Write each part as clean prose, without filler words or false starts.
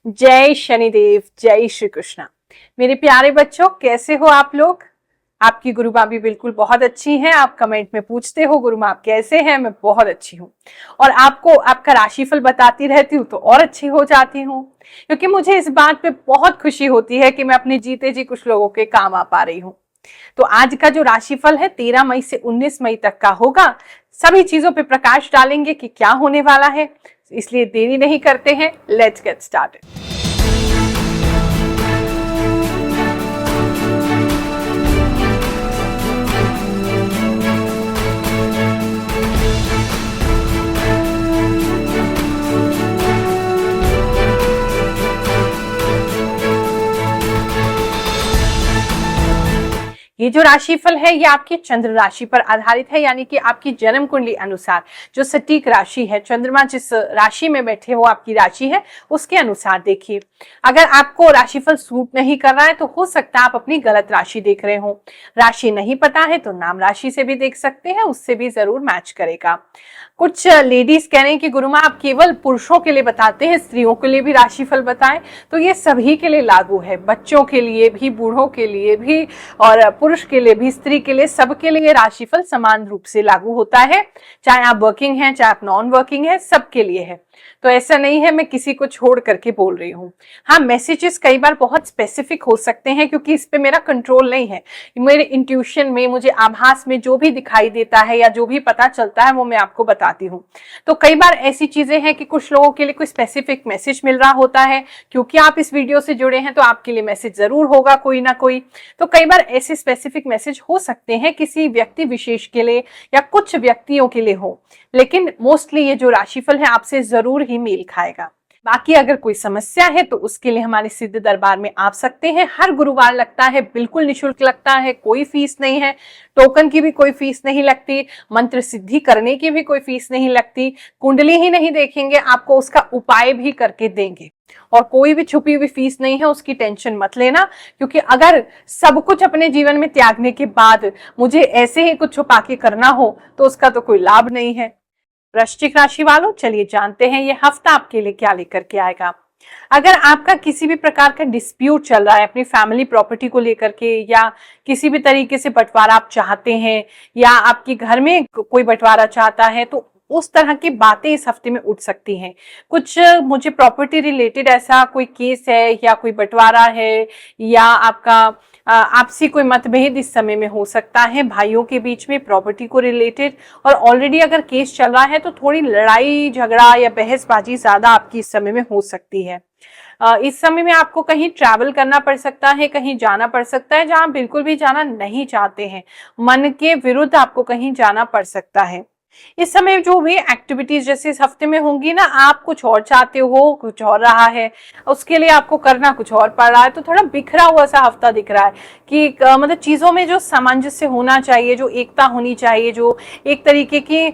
जय शनिदेव, जय श्री कृष्णा। मेरे प्यारे बच्चों, कैसे हो आप लोग? आपकी गुरु माँ भी बिल्कुल बहुत अच्छी हैं। आप कमेंट में पूछते हो गुरु माँ आप कैसे हैं। मैं बहुत अच्छी हूँ और आपको आपका राशिफल बताती रहती हूँ तो और अच्छी हो जाती हूँ, क्योंकि मुझे इस बात पे बहुत खुशी होती है कि मैं अपने जीते जी कुछ लोगों के काम आ पा रही हूँ। तो आज का जो राशिफल है 13 मई से 19 मई तक का होगा। सभी चीजों पे प्रकाश डालेंगे कि क्या होने वाला है, इसलिए देरी नहीं करते हैं। Let's get started. ये जो राशिफल है ये आपकी चंद्र राशि पर आधारित है, यानी कि आपकी जन्म कुंडली अनुसार जो सटीक राशि है, चंद्रमा जिस राशि में बैठे वो आपकी राशि है उसके अनुसार देखिए। अगर आपको राशिफल सूट नहीं कर रहा है तो हो सकता है आप अपनी गलत राशि देख रहे हो। राशि नहीं पता है तो नाम राशि से भी देख सकते हैं, उससे भी जरूर मैच करेगा। कुछ लेडीज कह रहे हैं कि गुरु माँ आप केवल पुरुषों के लिए बताते हैं, स्त्रियों के लिए भी राशिफल बताएं। तो ये सभी के लिए लागू है, बच्चों के लिए भी, बूढ़ों के लिए भी और पुरुष के लिए भी, स्त्री के लिए, सबके लिए राशिफल समान रूप से लागू होता है। चाहे आप वर्किंग हैं, चाहे आप नॉन वर्किंग हैं, सबके लिए है। तो ऐसा नहीं है मैं किसी को छोड़ करके बोल रही हूँ। हाँ, मैसेजेस कई बार बहुत स्पेसिफिक हो सकते हैं क्योंकि इस पे मेरा कंट्रोल नहीं है। मेरे इंट्यूशन में, मुझे आभास में जो भी दिखाई देता है या जो भी पता चलता है वो मैं आपको बताती हूँ। तो कई बार ऐसी चीजें हैं कि कुछ लोगों के लिए कोई स्पेसिफिक मैसेज मिल रहा होता है। क्योंकि आप इस वीडियो से जुड़े हैं तो आपके लिए मैसेज जरूर होगा कोई ना कोई। तो कई बार ऐसे स्पेसिफिक मैसेज हो सकते हैं किसी व्यक्ति विशेष के लिए या कुछ व्यक्तियों के लिए हो, लेकिन मोस्टली ये जो राशिफल है आपसे जरूर ही मेल खाएगा। बाकी अगर कोई समस्या है तो उसके लिए हमारे सिद्ध दरबार में आ सकते हैं। हर गुरुवार लगता है, बिल्कुल निशुल्क लगता है, कोई फीस नहीं है। टोकन की भी कोई फीस नहीं लगती, मंत्र सिद्धि करने की भी कोई फीस नहीं लगती। कुंडली ही नहीं देखेंगे, आपको उसका उपाय भी करके देंगे और कोई भी छुपी हुई फीस नहीं है, उसकी टेंशन मत लेना। क्योंकि अगर सब कुछ अपने जीवन में त्यागने के बाद मुझे ऐसे ही कुछ छुपा के करना हो तो उसका तो कोई लाभ नहीं है। वृश्चिक राशि वालों, चलिए जानते हैं ये हफ्ता आपके लिए क्या लेकर के आएगा। अगर आपका किसी भी प्रकार का डिस्प्यूट चल रहा है अपनी फैमिली प्रॉपर्टी को लेकर के, या किसी भी तरीके से बंटवारा आप चाहते हैं, या आपके घर में कोई बंटवारा चाहता है, तो उस तरह की बातें इस हफ्ते में उठ सकती हैं। कुछ मुझे प्रॉपर्टी रिलेटेड ऐसा कोई केस है या कोई बंटवारा है, या आपका आपसी कोई मतभेद इस समय में हो सकता है भाइयों के बीच में प्रॉपर्टी को रिलेटेड। और ऑलरेडी अगर केस चल रहा है तो थोड़ी लड़ाई झगड़ा या बहसबाजी ज्यादा आपकी इस समय में हो सकती है। इस समय में आपको कहीं ट्रैवल करना पड़ सकता है, कहीं जाना पड़ सकता है जहां बिल्कुल भी जाना नहीं चाहते हैं, मन के विरुद्ध आपको कहीं जाना पड़ सकता है। इस समय जो भी एक्टिविटीज जैसे इस हफ्ते में होंगी ना, आप कुछ और चाहते हो, कुछ और रहा है, उसके लिए आपको करना कुछ और पड़ रहा है। तो थोड़ा बिखरा हुआ सा हफ्ता दिख रहा है कि मतलब चीजों में जो सामंजस्य होना चाहिए, जो एकता होनी चाहिए, जो एक तरीके की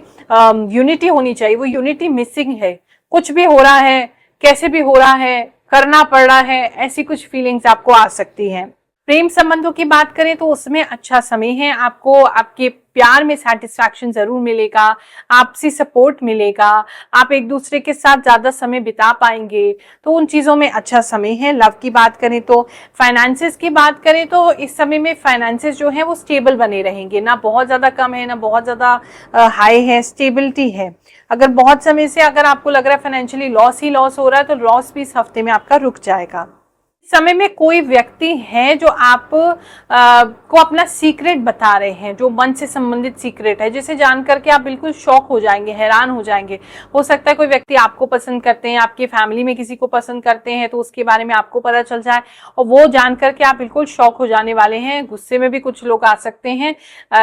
यूनिटी होनी चाहिए, वो यूनिटी मिसिंग है। कुछ भी हो रहा है, कैसे भी हो रहा है, करना पड़ रहा है, ऐसी कुछ फीलिंग्स आपको आ सकती हैं। प्रेम संबंधों की बात करें तो उसमें अच्छा समय है। आपको आपके प्यार में सेटिस्फैक्शन जरूर मिलेगा, आपसी सपोर्ट मिलेगा, आप एक दूसरे के साथ ज्यादा समय बिता पाएंगे, तो उन चीजों में अच्छा समय है। लव की बात करें तो, फाइनेंसेस की बात करें तो इस समय में फाइनेंसेस जो है वो स्टेबल बने रहेंगे, ना बहुत ज्यादा कम है ना बहुत ज्यादा हाई है, स्टेबिलिटी है। अगर बहुत समय से अगर आपको लग रहा है फाइनेंशियली लॉस ही लॉस हो रहा है तो लॉस भी इस हफ्ते में आपका रुक जाएगा। समय में कोई व्यक्ति है जो आप को अपना सीक्रेट बता रहे हैं, जो मन से संबंधित सीक्रेट है, जिसे जान करके आप बिल्कुल शॉक हो जाएंगे, हैरान हो जाएंगे। हो सकता है कोई व्यक्ति आपको पसंद करते हैं, आपके फैमिली में किसी को पसंद करते हैं, तो उसके बारे में आपको पता चल जाए और वो जान करके आप बिल्कुल शॉक हो जाने वाले हैं। गुस्से में भी कुछ लोग आ सकते हैं,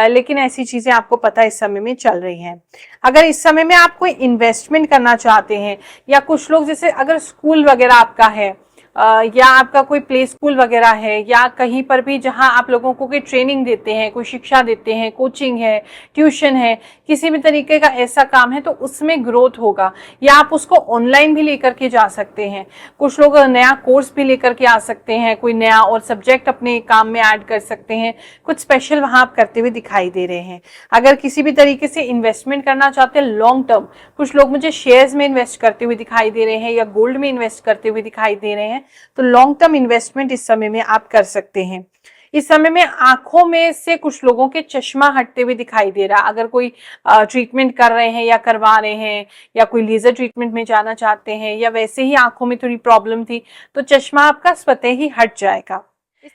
लेकिन ऐसी चीजें आपको पता इस समय में चल रही हैं। अगर इस समय में आप कोई इन्वेस्टमेंट करना चाहते हैं, या कुछ लोग जैसे अगर स्कूल वगैरह आपका है, या आपका कोई प्ले स्कूल वगैरह है, या कहीं पर भी जहां आप लोगों को कोई ट्रेनिंग देते हैं, कोई शिक्षा देते हैं, कोचिंग है, ट्यूशन है, किसी भी तरीके का ऐसा काम है, तो उसमें ग्रोथ होगा। या आप उसको ऑनलाइन भी लेकर के जा सकते हैं। कुछ लोग नया कोर्स भी लेकर के आ सकते हैं, कोई नया और सब्जेक्ट अपने काम में ऐड कर सकते हैं। कुछ स्पेशल वहां आप करते हुए दिखाई दे रहे हैं। अगर किसी भी तरीके से इन्वेस्टमेंट करना चाहते हैं लॉन्ग टर्म, कुछ लोग मुझे शेयर्स में इन्वेस्ट करते हुए दिखाई दे रहे हैं या गोल्ड में इन्वेस्ट करते हुए दिखाई दे रहे हैं, तो लॉन्ग टर्म इन्वेस्टमेंट इस समय में आप कर सकते हैं। इस समय में आंखों में से कुछ लोगों के चश्मा हटते हुए दिखाई दे रहा। अगर कोई ट्रीटमेंट कर रहे हैं या करवा रहे हैं, या कोई लेजर ट्रीटमेंट में जाना चाहते हैं, या वैसे ही आंखों में थोड़ी प्रॉब्लम थी, तो चश्मा आपका स्वतः ही हट जाएगा।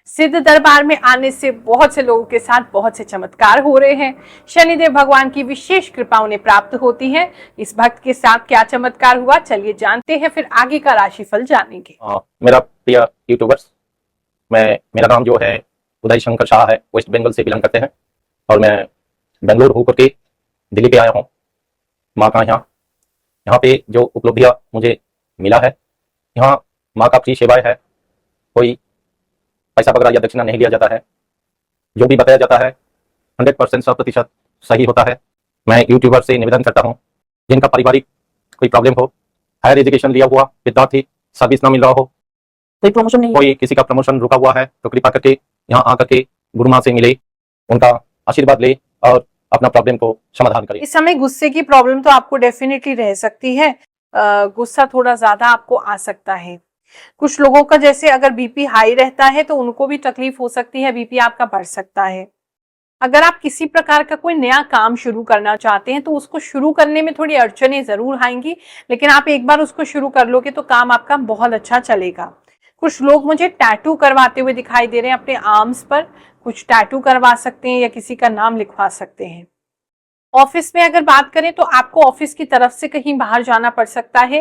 सिद्ध दरबार में आने से बहुत से लोगों के साथ बहुत से चमत्कार हो रहे हैं। शनिदेव भगवान की विशेष कृपा उन्हें प्राप्त होती है। इस भक्त के साथ क्या चमत्कार हुआ, चलिए जानते हैं, फिर आगे का राशिफल जानेंगे। मेरा प्रिय यूट्यूबर्स, मेरा नाम जो है उदय शंकर शाह है, वेस्ट बंगाल से बिलोंग करते हैं, और मैं बेंगलुरु होकर के दिल्ली पे आया हूँ माँ का यहाँ पे जो उपलब्धियाँ मुझे मिला है, यहाँ माँ का फ्री सेवाएं है, कोई पैसा वगैरह या दक्षिणा नहीं लिया जाता है। जो भी बताया जाता है 100% 100% सही होता है। मैं यूट्यूबर से निवेदन करता हूँ, जिनका पारिवारिक कोई प्रॉब्लम हो, हायर एजुकेशन लिया हुआ विद्यार्थी, सर्विस ना मिल रहा हो, कोई प्रमोशन नहीं, कोई किसी का प्रमोशन रुका हुआ है, तो कृपा करके यहाँ आकर के गुरु माँ से मिले, उनका आशीर्वाद ले और अपना प्रॉब्लम को समाधान करें। इस समय गुस्से की प्रॉब्लम तो आपको डेफिनेटली रह सकती है। गुस्सा थोड़ा ज्यादा आपको आ सकता है। कुछ लोगों का जैसे अगर बीपी हाई रहता है तो उनको भी तकलीफ हो सकती है, बीपी आपका बढ़ सकता है। अगर आप किसी प्रकार का कोई नया काम शुरू करना चाहते हैं तो उसको शुरू करने में थोड़ी अड़चनें जरूर आएंगी, लेकिन आप एक बार उसको शुरू कर लोगे तो काम आपका बहुत अच्छा चलेगा। कुछ लोग मुझे टैटू करवाते हुए दिखाई दे रहे हैं अपने आर्म्स पर, कुछ टैटू करवा सकते हैं या किसी का नाम लिखवा सकते हैं। ऑफिस में अगर बात करें तो आपको ऑफिस की तरफ से कहीं बाहर जाना पड़ सकता है,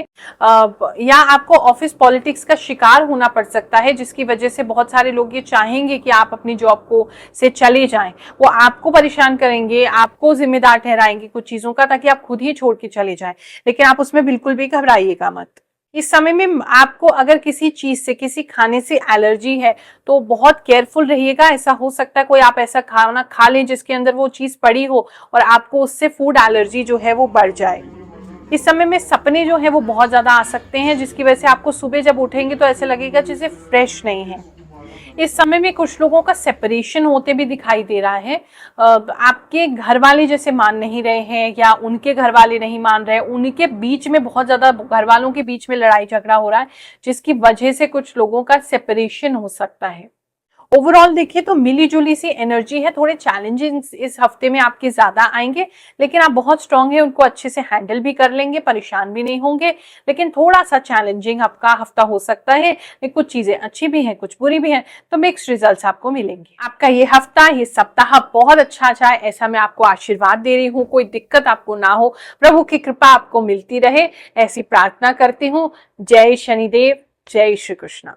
या आपको ऑफिस पॉलिटिक्स का शिकार होना पड़ सकता है, जिसकी वजह से बहुत सारे लोग ये चाहेंगे कि आप अपनी जॉब को से चले जाएं। वो आपको परेशान करेंगे, आपको जिम्मेदार ठहराएंगे कुछ चीजों का, ताकि आप खुद ही छोड़ के चले जाएं, लेकिन आप उसमें बिल्कुल भी घबराइएगा मत। इस समय में आपको अगर किसी चीज से, किसी खाने से एलर्जी है तो बहुत केयरफुल रहिएगा। ऐसा हो सकता है कोई आप ऐसा खाना खा लें जिसके अंदर वो चीज पड़ी हो और आपको उससे फूड एलर्जी जो है वो बढ़ जाए। इस समय में सपने जो है वो बहुत ज्यादा आ सकते हैं, जिसकी वजह से आपको सुबह जब उठेंगे तो ऐसे लगेगा जैसे फ्रेश नहीं है। इस समय में कुछ लोगों का सेपरेशन होते भी दिखाई दे रहा है। आपके घर वाले जैसे मान नहीं रहे हैं, या उनके घर वाले नहीं मान रहे, उनके बीच में बहुत ज्यादा घर वालों के बीच में लड़ाई झगड़ा हो रहा है, जिसकी वजह से कुछ लोगों का सेपरेशन हो सकता है। ओवरऑल देखिए तो मिली जुली सी एनर्जी है। थोड़े चैलेंजेस इस हफ्ते में आपके ज्यादा आएंगे, लेकिन आप बहुत स्ट्रांग है, उनको अच्छे से हैंडल भी कर लेंगे, परेशान भी नहीं होंगे। लेकिन थोड़ा सा चैलेंजिंग आपका हफ्ता हो सकता है, कुछ चीजें अच्छी भी हैं, कुछ बुरी भी हैं, तो मिक्स्ड रिजल्ट्स आपको मिलेंगे। आपका ये हफ्ता, ये सप्ताह बहुत अच्छा जाए, ऐसा मैं आपको आशीर्वाद दे रही हूँ। कोई दिक्कत आपको ना हो, प्रभु की कृपा आपको मिलती रहे, ऐसी प्रार्थना करती हूँ। जय शनिदेव, जय श्री कृष्ण।